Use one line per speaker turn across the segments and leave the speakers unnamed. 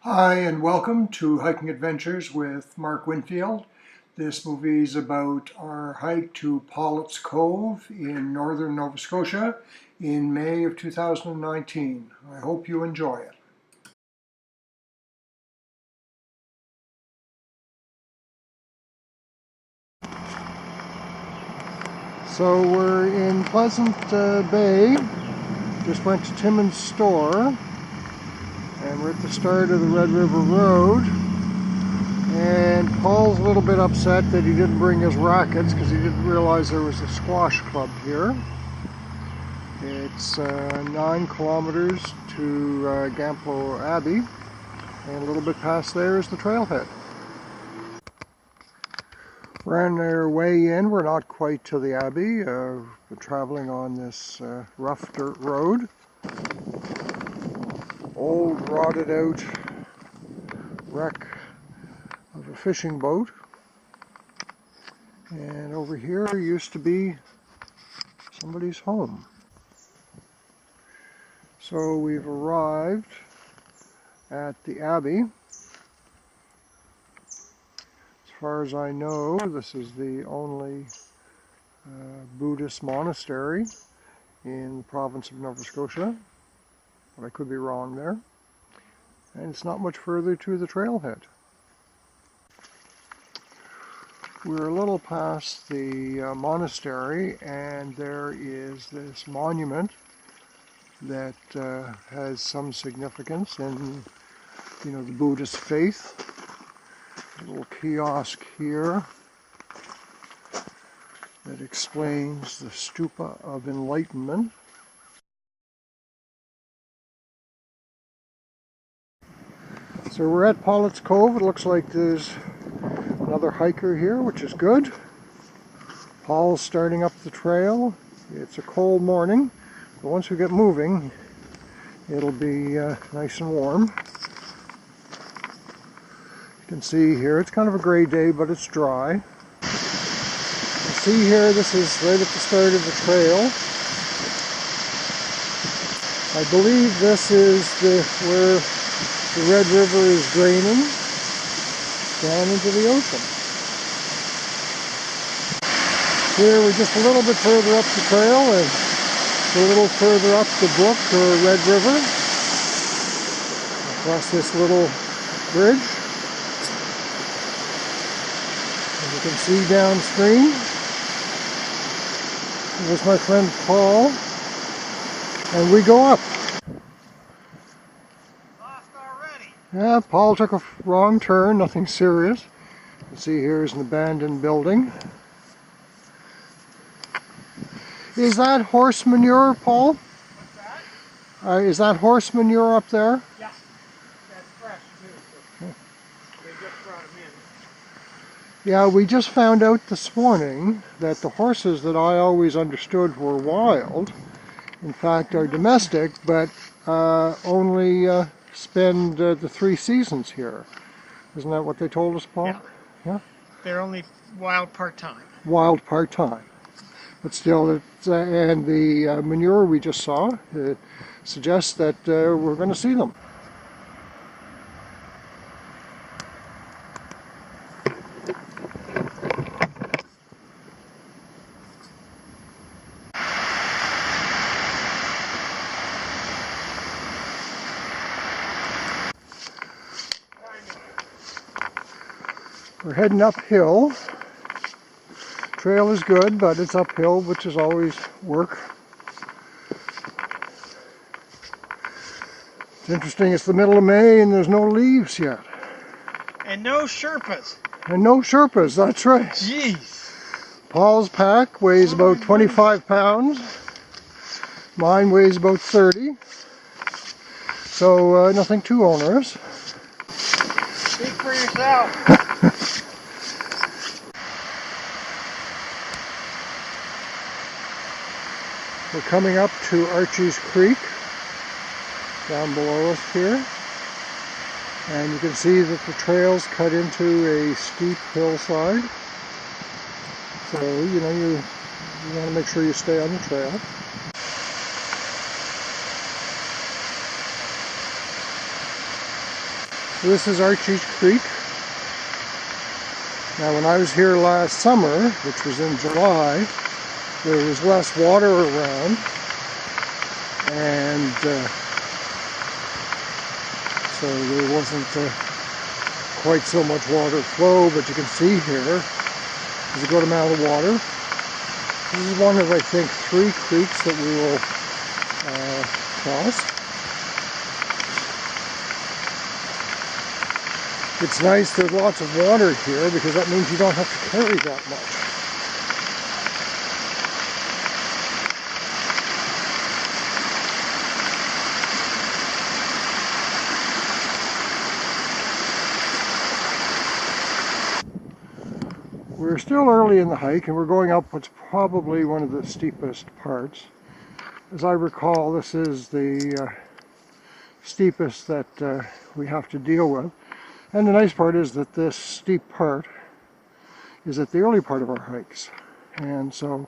Hi and welcome to Hiking Adventures with Mark Winfield. This movie is about our hike to Pollett's Cove in northern Nova Scotia in May of 2019. I hope you enjoy it. So we're in Pleasant Bay, just went to Timmins store, and we're at the start of the Red River Road. And Paul's a little bit upset that he didn't bring his rackets because he didn't realize there was a squash club here. It's 9 kilometers to Gampo Abbey, and a little bit past there is the trailhead. We're on our way in. We're not quite to the Abbey. We're traveling on this rough dirt road. Old rotted out wreck of a fishing boat. And over here used to be somebody's home. So we've arrived at the Abbey. As far as I know, this is the only Buddhist monastery in the province of Nova Scotia, but I could be wrong there. And it's not much further to the trailhead. We're a little past the monastery, and there is this monument that has some significance in, the Buddhist faith. A little kiosk here that explains the Stupa of Enlightenment. So we're at Pollett's Cove. It looks like there's another hiker here, which is good. Paul's starting up the trail. It's a cold morning, but once we get moving, it'll be nice and warm. You can see here, it's kind of a gray day, but it's dry. You see here, this is right at the start of the trail. I believe this is where the Red River is draining down into the ocean. Here we're just a little bit further up the trail and a little further up the brook or Red River. Across this little bridge. And you can see downstream. There's my friend Paul. And we go up. Yeah, Paul took a wrong turn, nothing serious. You can see here is an abandoned building. Is that horse manure, Paul?
What's that?
Is that horse manure up there?
Yes, that's fresh too. They just brought them in.
Yeah, we just found out this morning that the horses that I always understood were wild, in fact, are domestic, but only spend the 3 seasons here. Isn't that what they told us, Paul?
Yeah. They're only wild part-time.
Wild part-time. But still, and the manure we just saw suggests that we're going to see them. We're heading uphill. Trail is good, but it's uphill, which is always work. It's interesting, it's the middle of May and there's no leaves yet.
And no Sherpas.
And no Sherpas, that's right.
Jeez.
Paul's pack weighs about 25 pounds. Mine weighs about 30. So nothing too onerous.
Speak for yourself.
We're coming up to Archie's Creek down below us here, and you can see that the trail's cut into a steep hillside, so you want to make sure you stay on the trail. This is Archie's Creek. Now when I was here last summer, which was in July, there was less water around, and so there wasn't quite so much water flow, but you can see here there's a good amount of water. This is one of, I think, 3 creeks that we will cross. It's nice there's lots of water here because that means you don't have to carry that much. We're still early in the hike and we're going up what's probably one of the steepest parts. As I recall, this is the steepest that we have to deal with. And the nice part is that this steep part is at the early part of our hikes. And so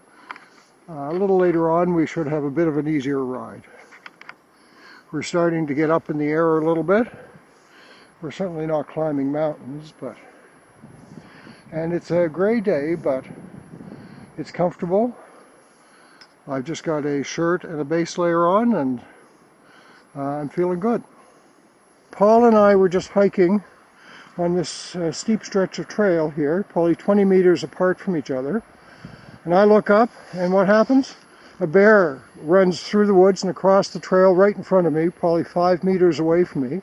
a little later on we should have a bit of an easier ride. We're starting to get up in the air a little bit. We're certainly not climbing mountains, and it's a gray day, but it's comfortable. I've just got a shirt and a base layer on, and I'm feeling good. Paul and I were just hiking on this steep stretch of trail here, probably 20 meters apart from each other. And I look up, and what happens? A bear runs through the woods and across the trail right in front of me, probably 5 meters away from me.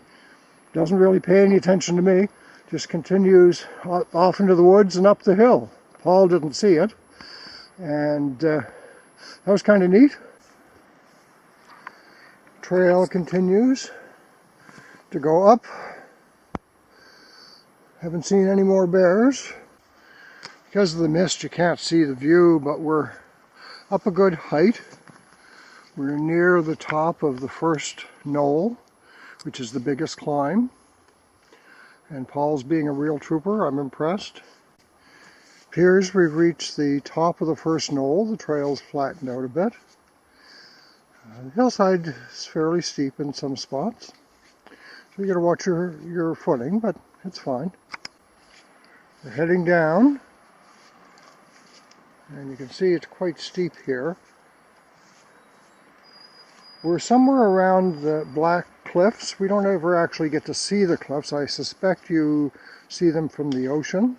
Doesn't really pay any attention to me, just continues off into the woods and up the hill. Paul didn't see it, and that was kind of neat. Trail continues to go up. Haven't seen any more bears. Because of the mist you can't see the view, but we're up a good height. We're near the top of the first knoll, which is the biggest climb. And Paul's being a real trooper. I'm impressed. Appears we've reached the top of the first knoll. The trail's flattened out a bit. The hillside is fairly steep in some spots. So you gotta watch your footing, but it's fine. We're heading down, and you can see it's quite steep here. We're somewhere around the black cliffs. We don't ever actually get to see the cliffs. I suspect you see them from the ocean,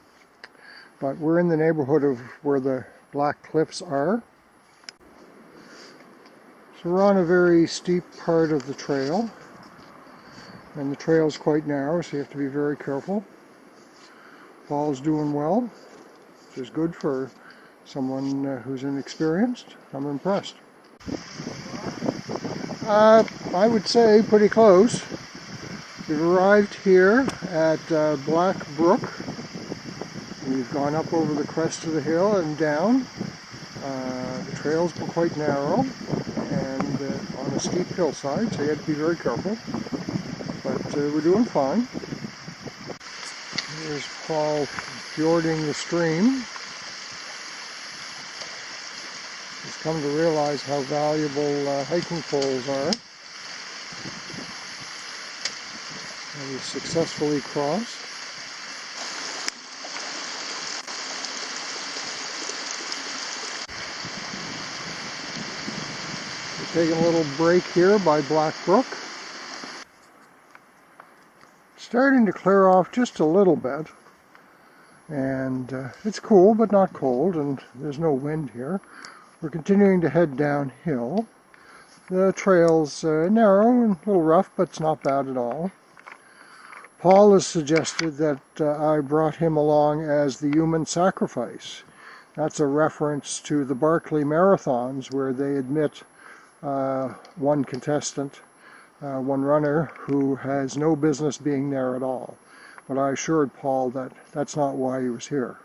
but we're in the neighborhood of where the black cliffs are. So we're on a very steep part of the trail, and the trail is quite narrow, so you have to be very careful. Paul's doing well, which is good for someone who's inexperienced. I'm impressed. I would say pretty close. We've arrived here at Black Brook. We've gone up over the crest of the hill and down. The trail's been quite narrow and on a steep hillside, so you have to be very careful. But we're doing fine. Here's Paul fjording the stream. He's come to realize how valuable hiking poles are. And he's successfully crossed. We're taking a little break here by Black Brook. Starting to clear off just a little bit, and it's cool but not cold, and there's no wind here. We're continuing to head downhill. The trail's narrow and a little rough, but it's not bad at all. Paul has suggested that I brought him along as the human sacrifice. That's a reference to the Barkley marathons, where they admit one contestant, one runner who has no business being there at all. But I assured Paul that that's not why he was here.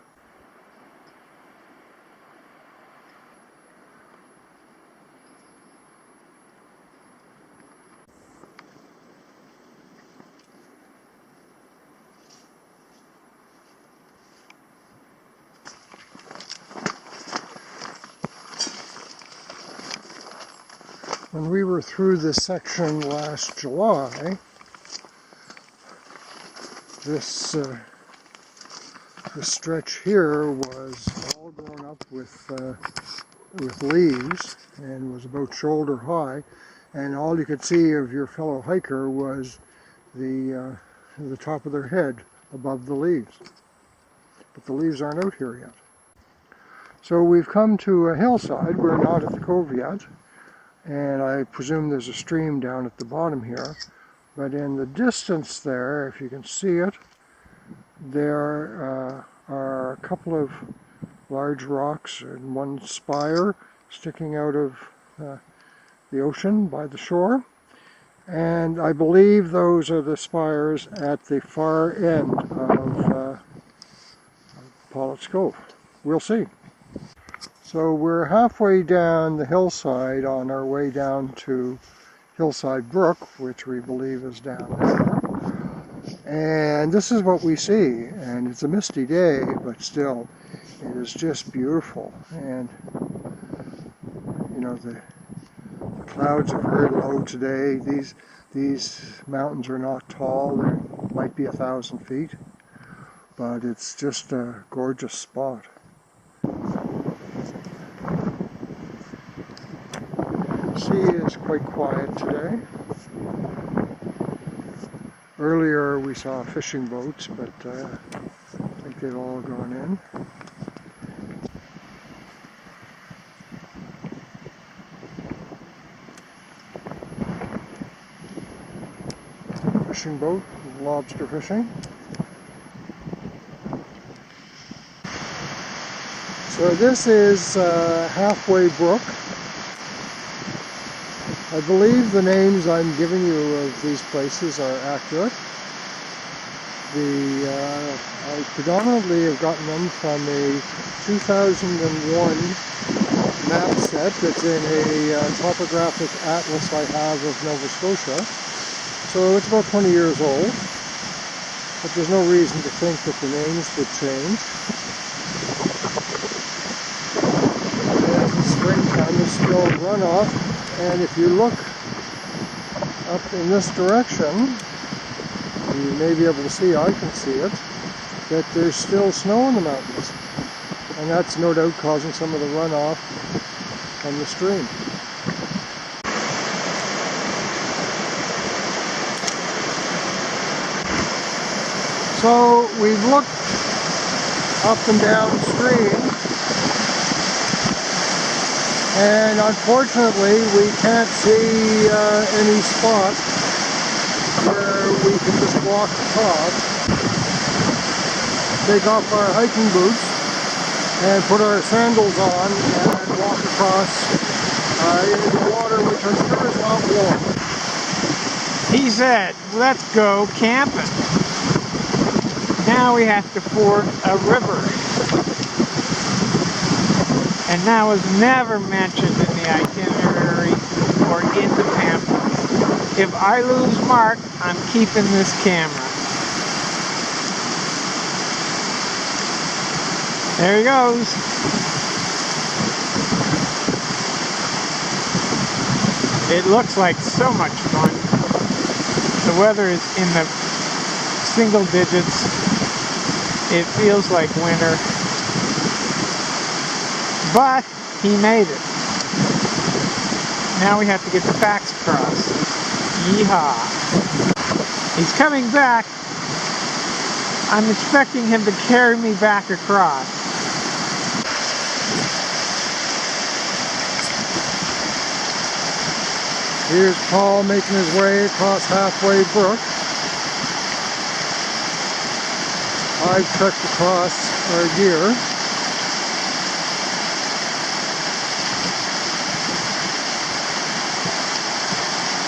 When we were through this section last July, This stretch here was all grown up with leaves and was about shoulder high, and all you could see of your fellow hiker was the top of their head above the leaves. But the leaves aren't out here yet. So we've come to a hillside. We're not at the Cove yet, and I presume there's a stream down at the bottom here. But in the distance there, if you can see it, there are a couple of large rocks and one spire sticking out of the ocean by the shore. And I believe those are the spires at the far end of Pollett's Cove. We'll see. So we're halfway down the hillside on our way down to Hillside Brook, which we believe is down there. And this is what we see, and it's a misty day, but still, it is just beautiful. And you know, the clouds are very low today. These mountains are not tall. They might be 1,000 feet, but it's just a gorgeous spot. The sea is quite quiet today. Earlier we saw fishing boats, but I think they've all gone in. Fishing boat, lobster fishing. So this is Halfway Brook. I believe the names I'm giving you of these places are accurate. I predominantly have gotten them from a 2001 map set that's in a topographic atlas I have of Nova Scotia. So it's about 20 years old, but there's no reason to think that the names would change. And springtime is still runoff. And if you look up in this direction, you may be able to see, I can see it, that there's still snow in the mountains. And that's no doubt causing some of the runoff from the stream. So we've looked up and downstream, and unfortunately we can't see any spot where we can just walk across, take off our hiking boots and put our sandals on and walk across into the water, which I'm sure is not warm.
He said, let's go camping. Now we have to ford a river. And that was never mentioned in the itinerary or in the pamphlet. If I lose Mark, I'm keeping this camera. There he goes. It looks like so much fun. The weather is in the single digits. It feels like winter. But he made it. Now we have to get the facts across. Yeehaw. He's coming back. I'm expecting him to carry me back across.
Here's Paul making his way across Halfway Brook. I've trekked across our gear.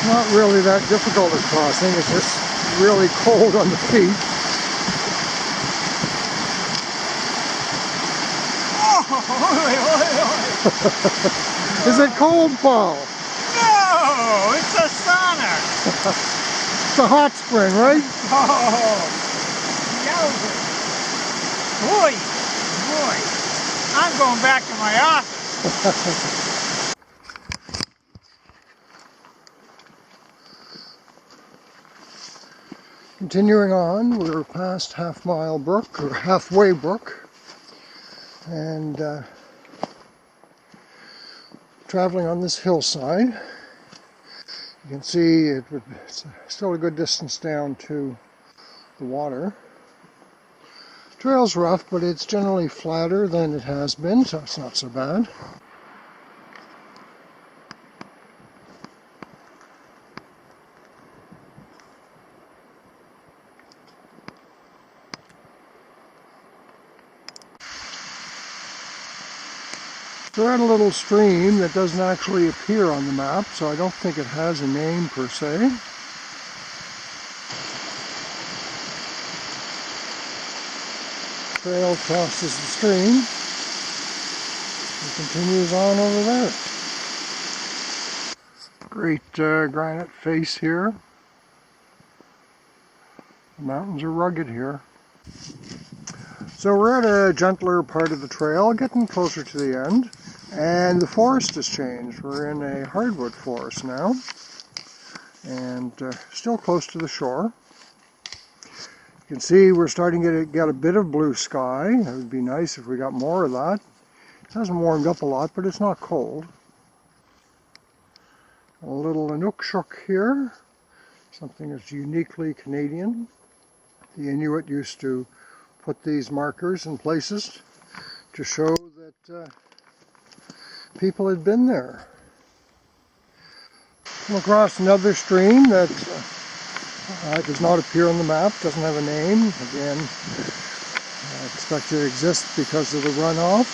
Not really that difficult at crossing, it's just really cold on the feet. Is it cold, Paul?
No, it's a sauna.
It's a hot spring, right?
Oh, yowzer. Boy, I'm going back to my office.
Continuing on, we're past Half Mile Brook, or Halfway Brook, and traveling on this hillside. You can see it's still a good distance down to the water. Trail's rough, but it's generally flatter than it has been, so it's not so bad. We're at a little stream that doesn't actually appear on the map, so I don't think it has a name per se. Trail crosses the stream and continues on over there. Great granite face here. The mountains are rugged here. So we're at a gentler part of the trail, getting closer to the end, and the forest has changed. We're in a hardwood forest now, and still close to the shore. You can see we're starting to get a bit of blue sky. It would be nice if we got more of that. It hasn't warmed up a lot, but it's not cold. A little Inukshuk here, something that's uniquely Canadian. The Inuit used to put these markers in places to show that people had been there. Come across another stream that does not appear on the map, doesn't have a name. Again, I expect it exists because of the runoff.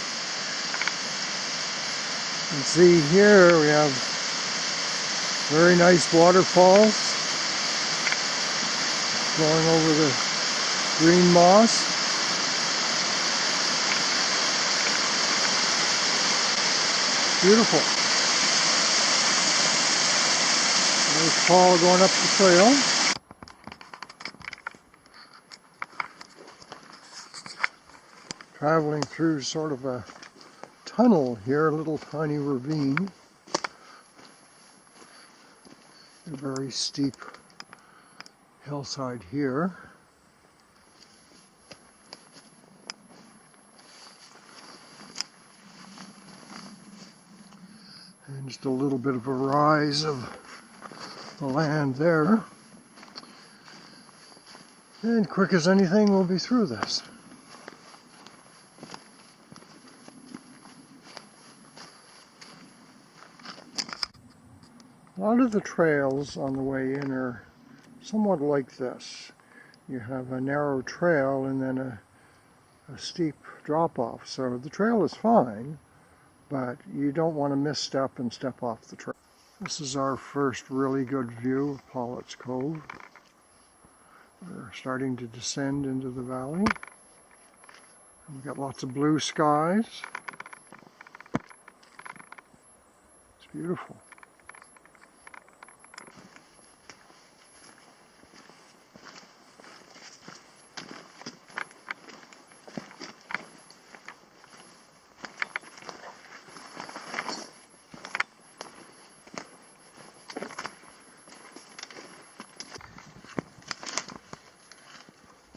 You can see here we have very nice waterfalls flowing over the green moss. Beautiful. There's Paul going up the trail. Traveling through sort of a tunnel here, a little tiny ravine. A very steep hillside here. And just a little bit of a rise of the land there. And quick as anything, we'll be through this. A lot of the trails on the way in are somewhat like this. You have a narrow trail and then a steep drop-off. So the trail is fine, but you don't want to misstep and step off the trail. This is our first really good view of Pollett's Cove. We're starting to descend into the valley. We've got lots of blue skies. It's beautiful.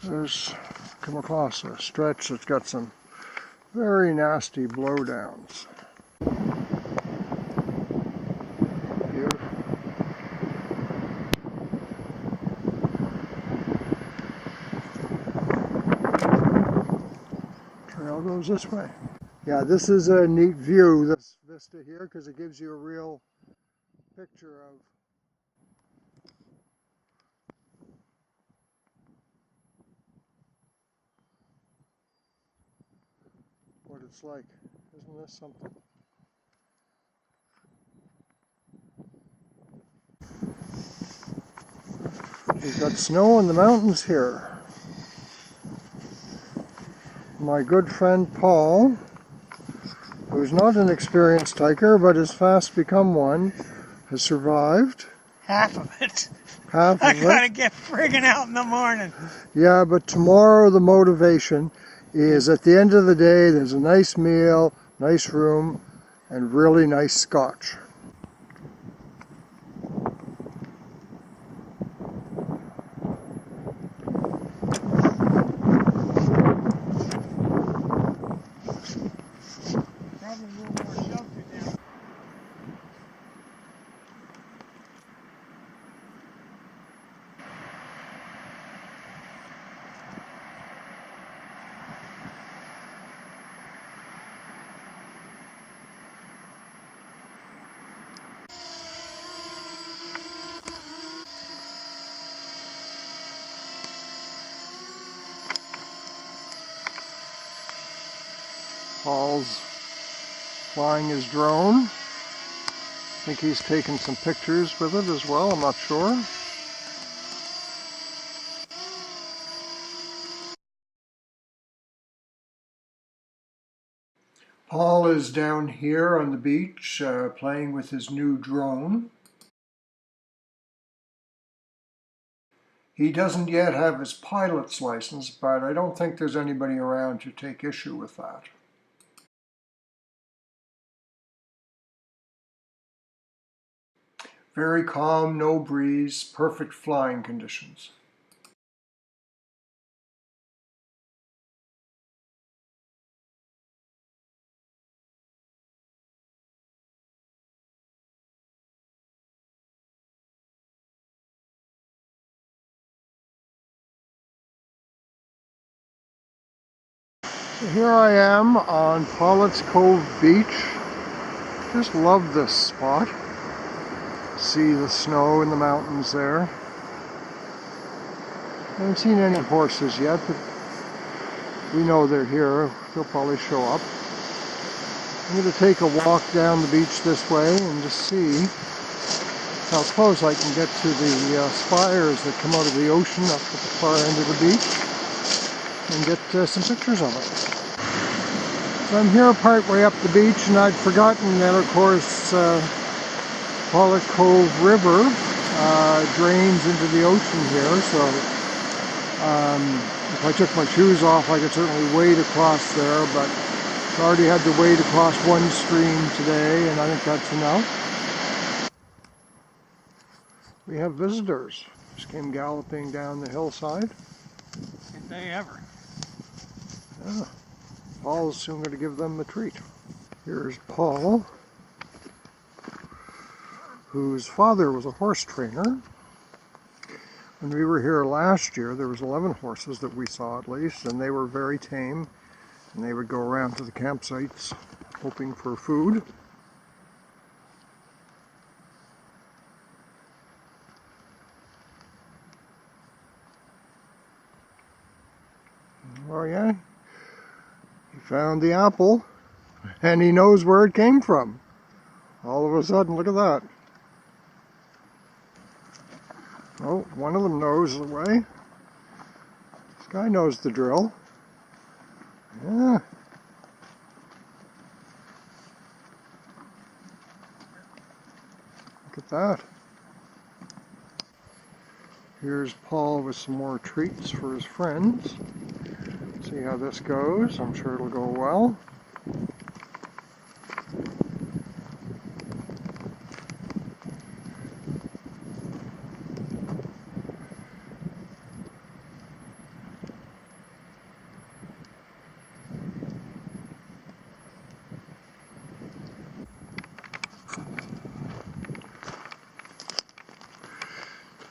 There's come across a stretch that's got some very nasty blowdowns. Beautiful. Trail goes this way. Yeah, this is a neat view, this vista here, because it gives you a real picture of what it's like. Isn't this something? We've got snow in the mountains here. My good friend Paul, who's not an experienced hiker but has fast become one, has survived.
Half of it.
Half
I
of
gotta
it.
get friggin' out in the morning.
Yeah, but tomorrow the motivation is at the end of the day there's a nice meal, nice room, and really nice scotch. Paul's flying his drone. I think he's taken some pictures with it as well, I'm not sure. Paul is down here on the beach playing with his new drone. He doesn't yet have his pilot's license, but I don't think there's anybody around to take issue with that. Very calm, no breeze, perfect flying conditions. So here I am on Pollett's Cove Beach. Just love this spot. See the snow in the mountains there. I haven't seen any horses yet, but we know they're here. They'll probably show up. I'm going to take a walk down the beach this way and just see how close I can get to the spires that come out of the ocean up at the far end of the beach and get some pictures of it. So I'm here part way up the beach, and I'd forgotten that, of course, Pollett Cove River drains into the ocean here, so if I took my shoes off I could certainly wade across there, but I already had to wade across one stream today, and I think that's enough. We have visitors. Just came galloping down the hillside.
Did they ever?
Yeah. Paul's soon going to give them a treat. Here's Paul, whose father was a horse trainer. When we were here last year, there was 11 horses that we saw at least, and they were very tame, and they would go around to the campsites hoping for food. Oh yeah, he found the apple, and he knows where it came from. All of a sudden, look at that. Oh, one of them knows the way. This guy knows the drill. Yeah. Look at that. Here's Paul with some more treats for his friends. See how this goes. I'm sure it'll go well.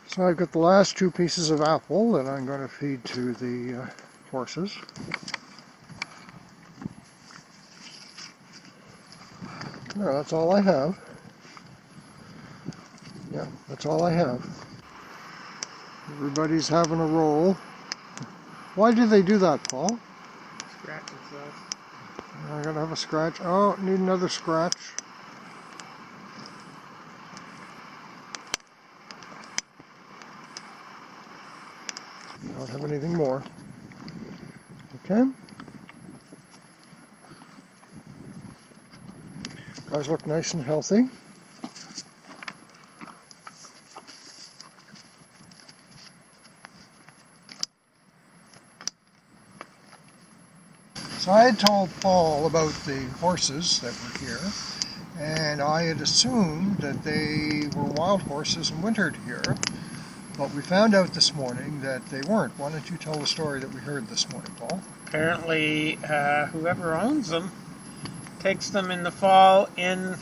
So I've got the last two pieces of apple that I'm going to feed to the horses. No, that's all I have. Yeah, that's all I have. Everybody's having a roll. Why do they do that, Paul?
Scratch itself.
I'm going to have a scratch. Oh, need another scratch. I don't have anything more. Okay. Guys look nice and healthy. So I had told Paul about the horses that were here, and I had assumed that they were wild horses and wintered here. But we found out this morning that they weren't. Why don't you tell the story that we heard this morning, Paul?
Apparently, whoever owns them takes them in the fall in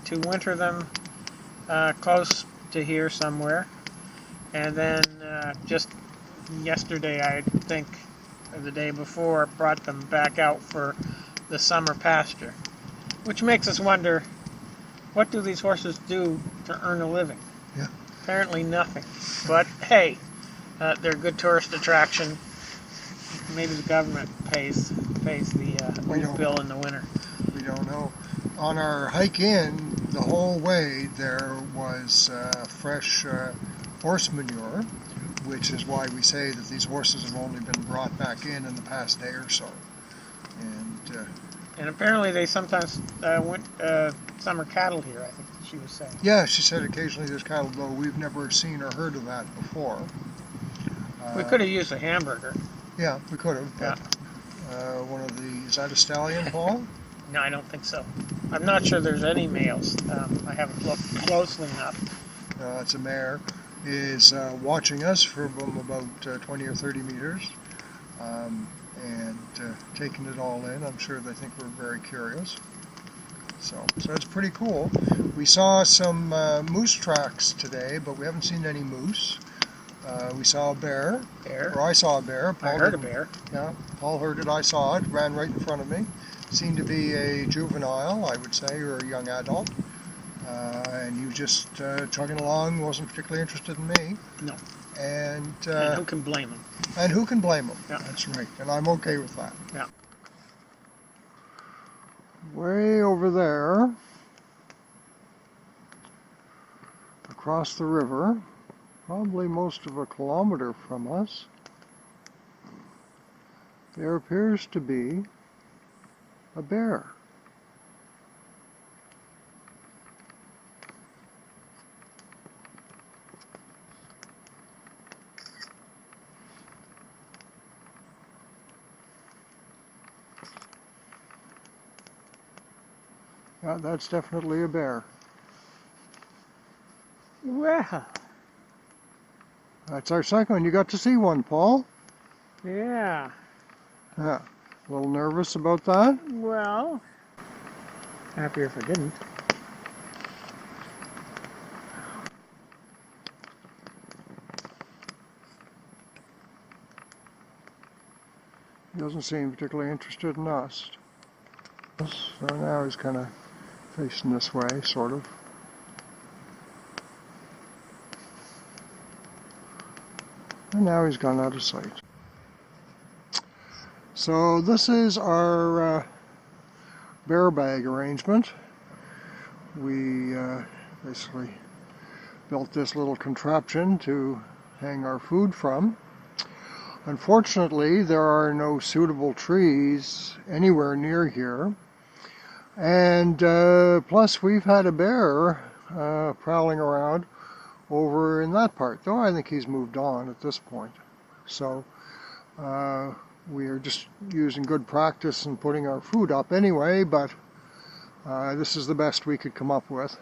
to winter them close to here somewhere. And then just yesterday, I think, or the day before, brought them back out for the summer pasture. Which makes us wonder, what do these horses do to earn a living?
Yeah.
Apparently nothing. But hey, they're a good tourist attraction. Maybe the government pays the
We don't
bill
know.
in the winter.
We don't know. On our hike in, the whole way there was fresh horse manure, which is why we say that these horses have only been brought back in the past day or so.
And apparently they sometimes summer cattle here, I think she was saying.
Yeah, she said occasionally there's cattle, though we've never seen or heard of that before.
We could have used a hamburger.
Yeah, we could have. But, one of the, is that a stallion, Paul?
No, I don't think so. I'm not sure there's any males. I haven't looked closely enough.
It's a mare, is watching us from about 20 or 30 meters and taking it all in. I'm sure they think we're very curious. So it's pretty cool. We saw some moose tracks today, but we haven't seen any moose. We saw a bear. Or I saw a bear. Paul
I heard a bear.
Yeah, Paul heard it. I saw it. Ran right in front of me. Seemed to be a juvenile, I would say, or a young adult. And he was just chugging along. Wasn't particularly interested in me.
No.
And
who can blame him?
And who can blame him?
Yeah.
That's right. And I'm okay with that.
Yeah.
Way over there, across the river, probably most of a kilometer from us, there appears to be a bear. Yeah, that's definitely a bear.
Well.
That's our second one. You got to see one, Paul?
Yeah.
Yeah. A little nervous about that?
Well. Happier if I didn't.
He doesn't seem particularly interested in us. So now he's kind of facing this way, sort of. And now he's gone out of sight. So this is our bear bag arrangement. We basically built this little contraption to hang our food from. Unfortunately, there are no suitable trees anywhere near here. And plus we've had a bear prowling around over in that part, though I think he's moved on at this point. So we are just using good practice and putting our food up anyway, but this is the best we could come up with.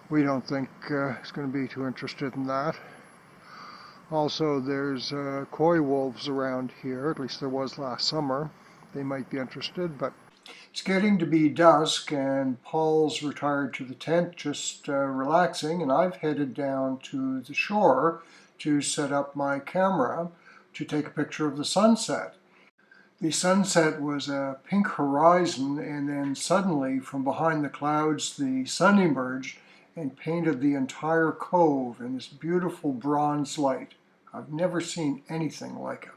We don't think he's going to be too interested in that. Also, there's coy wolves around here, at least there was last summer. They might be interested, but it's getting to be dusk and Paul's retired to the tent just relaxing, and I've headed down to the shore to set up my camera to take a picture of the sunset. The sunset was a pink horizon, and then suddenly from behind the clouds the sun emerged and painted the entire cove in this beautiful bronze light. I've never seen anything like it.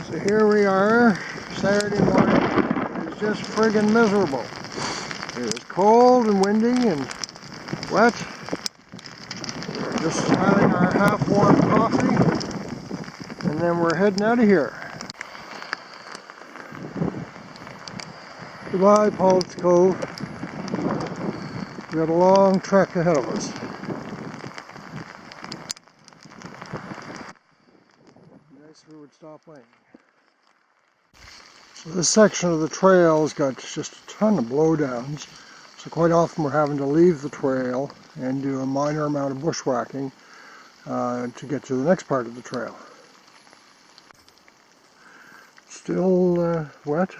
So here we are, Saturday morning. It's just friggin' miserable. It is cold and windy and wet. We're just having our half-warm coffee, and then we're heading out of here. Goodbye, Pollett Cove. We got a long trek ahead of us. Nice if we would stop raining. So this section of the trail has got just a ton of blowdowns. So quite often we're having to leave the trail and do a minor amount of bushwhacking to get to the next part of the trail. Still wet.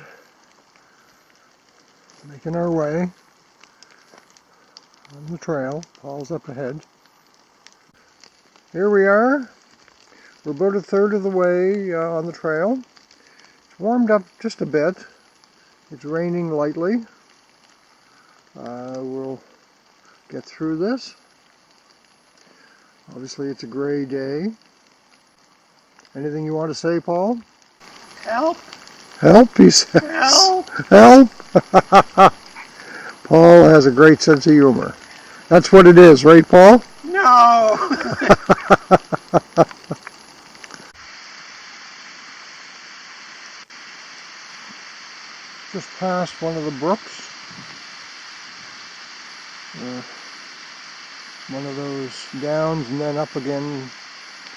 Making our way. on the trail. Paul's up ahead. Here we are. We're about a third of the way on the trail. It's warmed up just a bit. It's raining lightly. We'll get through this. Obviously it's a gray day. Anything you want to say, Paul?
Help!
Help, he says.
Help!
Help! Paul has a great sense of humor. That's what it is, right, Paul?
No!
Just past one of the brooks. One of those downs and then up again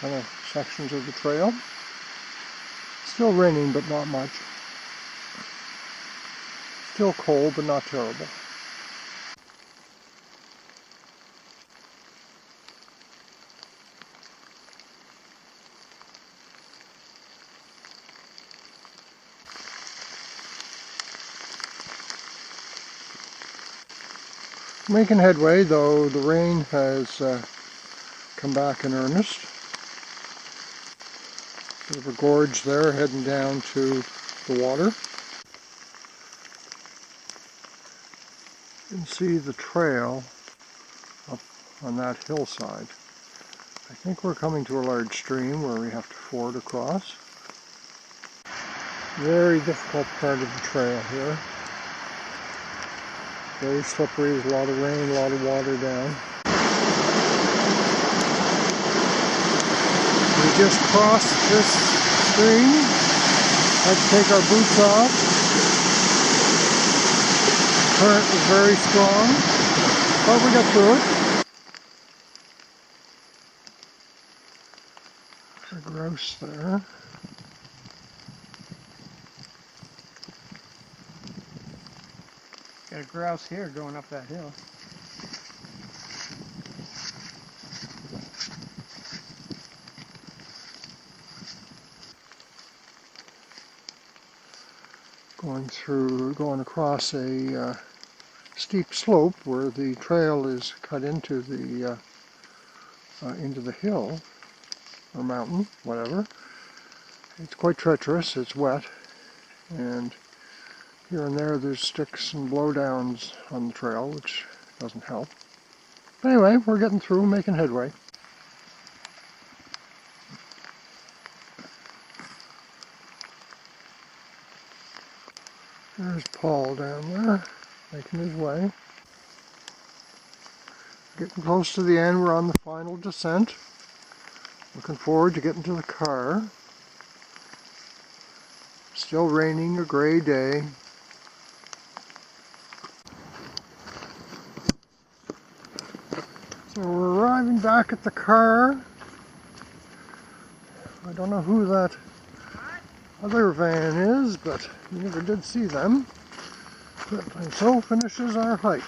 kind of sections of the trail. Still raining, but not much. Still cold, but not terrible. Making headway, though the rain has come back in earnest. Bit of a gorge there, heading down to the water. You can see the trail up on that hillside. I think we're coming to a large stream where we have to ford across. Very difficult part of the trail here. Very slippery, there's a lot of rain, a lot of water down. We just crossed this stream. Had to take our boots off. The current was very strong, but we got through it. There's a grouse there.
Got a grouse here going up that hill.
Going across a steep slope where the trail is cut into the hill or mountain, whatever. It's quite treacherous. It's wet, and here and there there's sticks and blowdowns on the trail, which doesn't help. But anyway, we're getting through, making headway. There's Paul down there, making his way. Getting close to the end, we're on the final descent. Looking forward to getting to the car. Still raining, a gray day. So we're arriving back at the car. I don't know who that other van is, but we never did see them. And so finishes our hike.